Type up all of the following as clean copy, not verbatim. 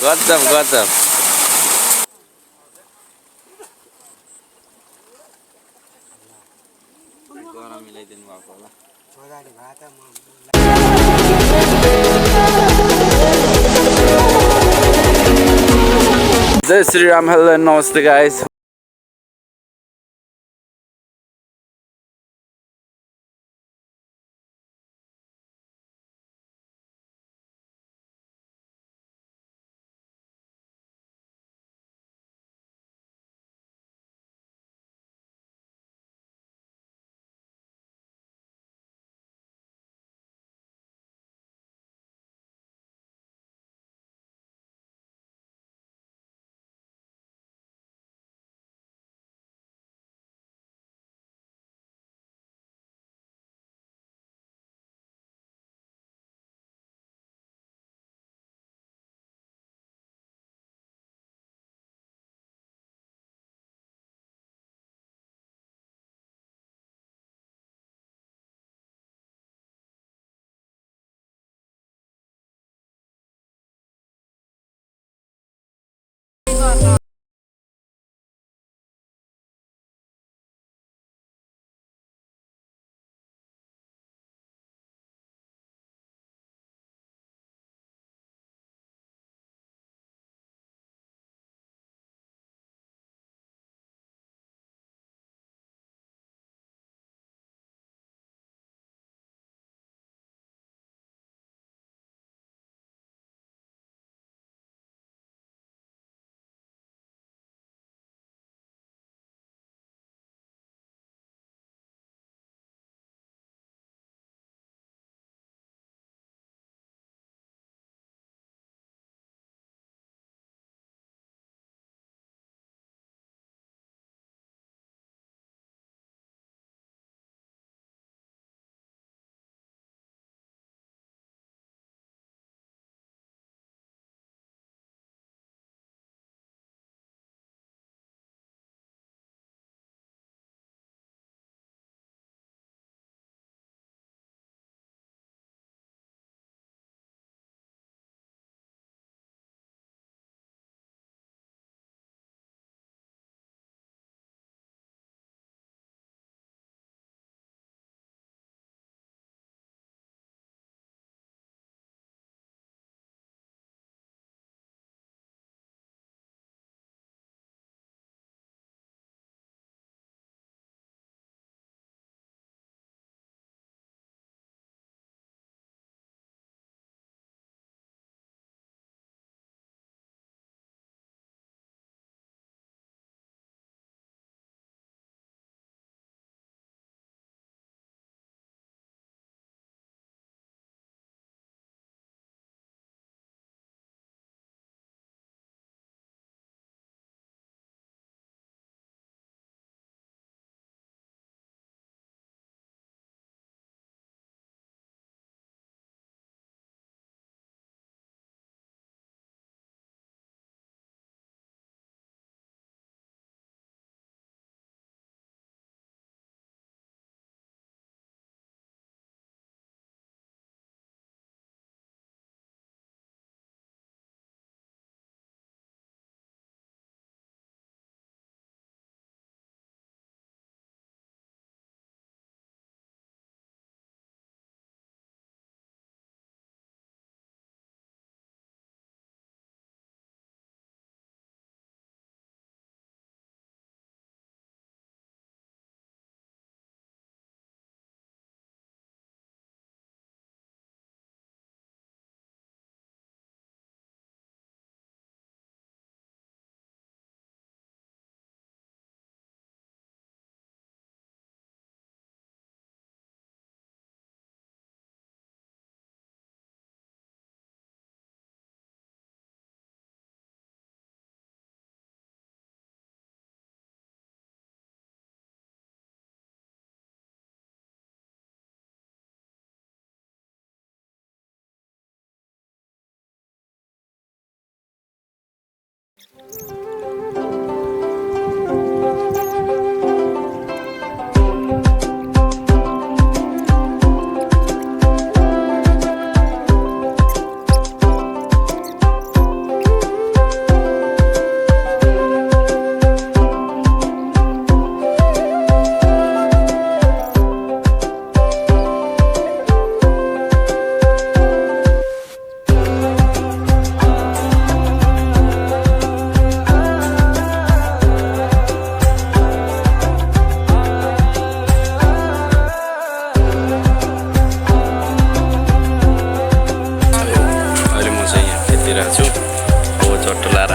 गजब गजब गरम मिलाइदिनु भएको होला जय श्री राम हेलो नमस्ते गाइस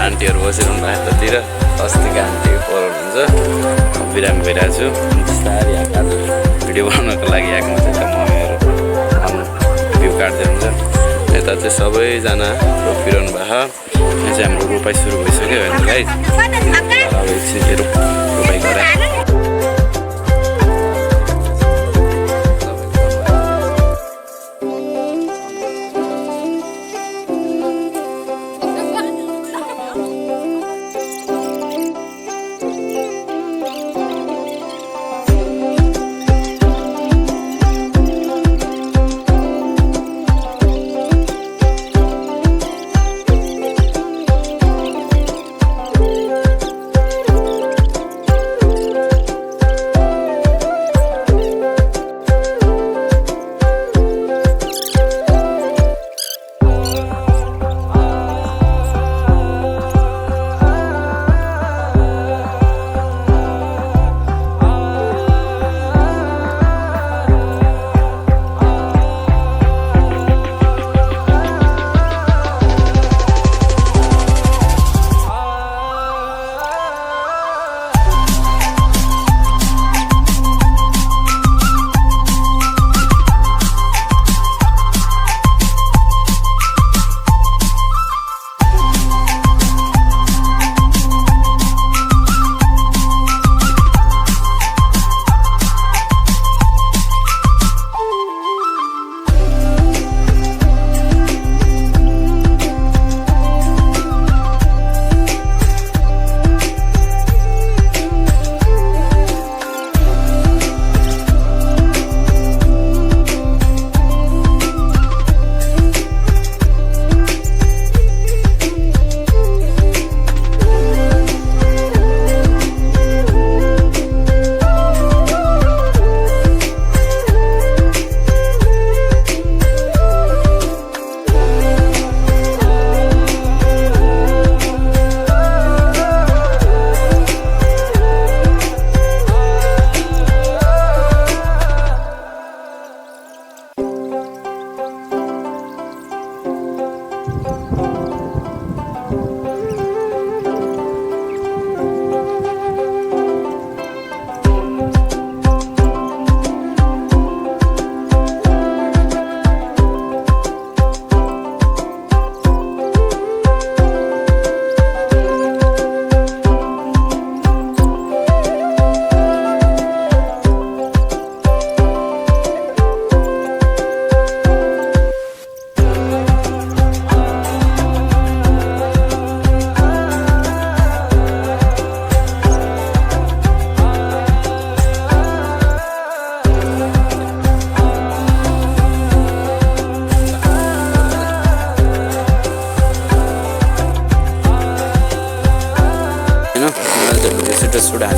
आन्टीहरू बसिरहनु भएको यतातिर अस्तिको आन्टीको पराउनु हुन्छ बिरामी भइरहेको छु बिस्तारै आएको आज भिडियो बनाउनको लागि आएको मात्रै त मम्मीहरू भ्यू काट्दै हुन्छ यता चाहिँ सबैजना रोपिरहनु भएको यहाँ चाहिँ हाम्रो रोपाइ सुरु भइसक्यो होइन गाइस अब एकछिन रोपाइ गराएँ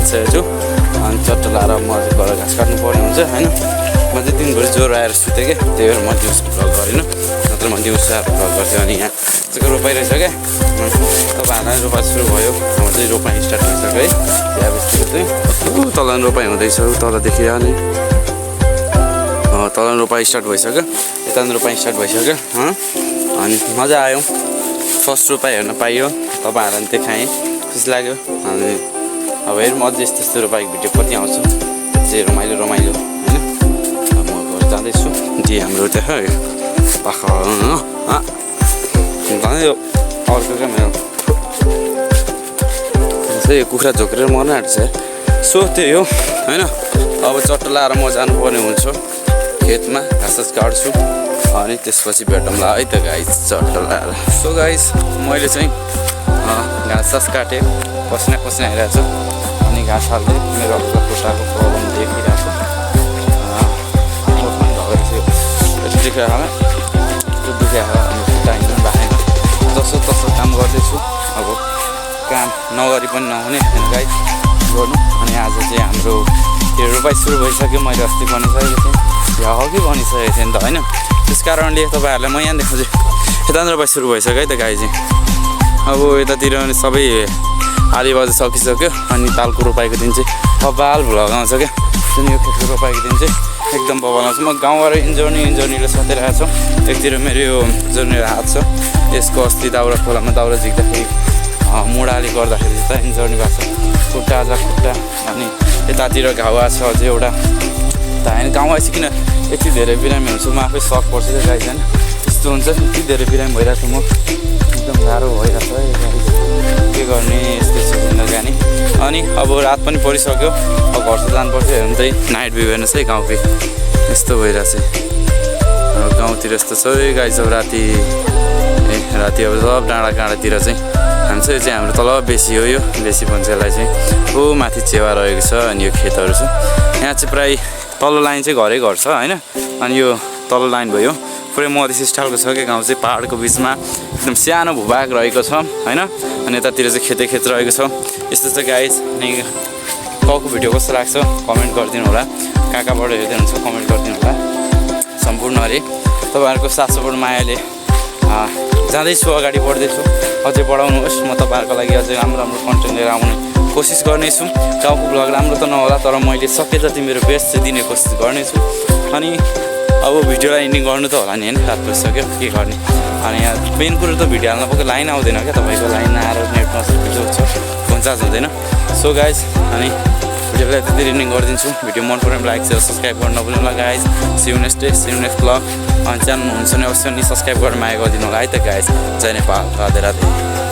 हालिसकेको छु अनि चट्ट लाएर म चाहिँ गएर घाँस काट्नु पर्ने हुन्छ होइन म चाहिँ दिनभरि ज्वरो आएर सुतेँ क्या त्यही भएर म दिउँसो भ्लग गरिनँ नत्र म दिउँसो भ्लग गर्थेँ अनि यहाँ चाहिँ रोपाइ रहेछ क्या तपाईँहरूलाई रोपाइ सुरु भयो म चाहिँ रोपाइ स्टार्ट भइसक्यो है त्यहाँ बस्तीको चाहिँ तल रोपाइ हुँदैछ तल देखिरहने तल रोपाइ स्टार्ट भइसक्यो यता रोपाइ स्टार्ट भइसक्यो अनि मजा आयो फर्स्ट रोपाइ हेर्न पाइयो तपाईँहरूलाई पनि देखाएँ खुसी लाग्यो अनि अब हेरौँ अझै यस्तो यस्तो रोपाइको भिडियो कति आउँछ चाहिँ रमाइलो होइन म घर जाँदैछु जे हाम्रो त्यहाँ पाखा अर्को क्या मेरो चाहिँ कुखुरा झोक्रेर मर्न आँट्छ सो त्यही हो होइन अब चट्ट लाएर म जानुपर्ने हुन्छ खेतमा घाँस काट्छु अनि त्यसपछि भेटौँला है त गाइस चट्ट लाएर सो गाइस मैले चाहिँ घाँस काटेँ पसिना आइरहेको छ अनि घाँस हाल्दै मेरो खुट्टाको प्रब्लम देखिरहेको दुखिया अनि खुट्टा हिँड्नु भएन जसो तसो काम गर्दैछु अब काम नगरी पनि नहुने गाइस गर्नु अनि आज चाहिँ हाम्रो त्यो रोपाइ सुरु भइसक्यो मैले अस्ति भनिसकेको थिएँ या अघि भनिसकेको थिएँ नि त होइन त्यस कारणले तपाईँहरूलाई म यहाँ देखाउँछु यता रोपाइ सुरु भइसक्यो है त गाई चाहिँ अब यतातिर सबै आधी बजे सकिसक्यो अनि तालको रोपाइको दिन चाहिँ बबाल भ्लग आउँछ क्या जुन यो खेतको रोपाइको दिन चाहिँ एकदम बबाल आउँछ म गाउँबाट इन्जोर्नीले सताइरहेको छु एकतिर मेरो यो जोर्नीको हात छ यसको अस्ति दाउरा खोलामा दाउरा झिक्दाखेरि मुढाले गर्दाखेरि त इन्जर्नी भएको छ खुट्टा अनि यतातिर घाउ छ अझै एउटा त होइन गाउँ आएपछि किन यति धेरै बिरामी हुन्छु म आफै सक पर्छु क्या गाइज होइन यस्तो हुन्छ यति धेरै बिरामी भइरहेको छु म एकदम गाह्रो भइरहेको छ है गाइज के गर्ने यस्तै छ जिन्दगानी अनि अब रात पनि परिसक्यो अब घर त जानुपर्छ हेर्नु चाहिँ नाइट भ्यू हेर्नुहोस् है गाउँकै यस्तो भइरहेको छ अब गाउँतिर यस्तो छ है गाइज अब राति अब सब डाँडातिर चाहिँ हामी चाहिँ हाम्रो तल बेसी हो यो बेसी भन्छ यसलाई चाहिँ हो माथि चेवा रहेको छ अनि यो खेतहरू छ यहाँ चाहिँ प्राय तल्लो लाइन चाहिँ घरै घर छ होइन अनि यो तल्लो लाइन भयो पुरै मधेस स्टाइलको छ क्या गाउँ चाहिँ पाहाडको बिचमा एकदम सानो भूभाग रहेको छ होइन अनि यतातिर चाहिँ खेत रहेको छ यस्तो चाहिँ गाइज अनि गाउँको भिडियो कस्तो लाग्छ कमेन्ट गरिदिनु होला कहाँबाट हेर्दै हुन्छ कमेन्ट गरिदिनु होला सम्पूर्ण अरे तपाईँहरूको साथ सपोर्ट मायाले जाँदैछु अगाडि बढ्दैछु अझै बढाउनुहोस् म तपाईँहरूको लागि अझै राम्रो कन्टेन्ट लिएर आउने कोसिस गर्नेछु गाउँको ब्लग राम्रो त नहोला तर मैले सके जति मेरो बेस्ट चाहिँ दिने कोसिस गर्नेछु अनि अब भिडियोलाई एन्डिङ गर्नु त होला नि होइन रात बसिसक्यो के गर्ने अनि यहाँ मेन कुरो त भिडियो हाल्न पक्कै लाइन आउँदैन क्या तपाईँको लाइन आएर नेट नसकेको छ फोन चार्ज हुँदैन सो गाइज अनि भिडियोलाई त्यति एन्डिङ गरिदिन्छु भिडियो मन पऱ्यो भने लाइक सेयर सब्सक्राइब गर्न नभुल्नु होला guys see you next day see you next blog अनि च्यानल हुन्छ नि अवश्य नि सब्सक्राइब गरेर माया गरिदिनु होला है त गाइज जय नेपाल राधे राधे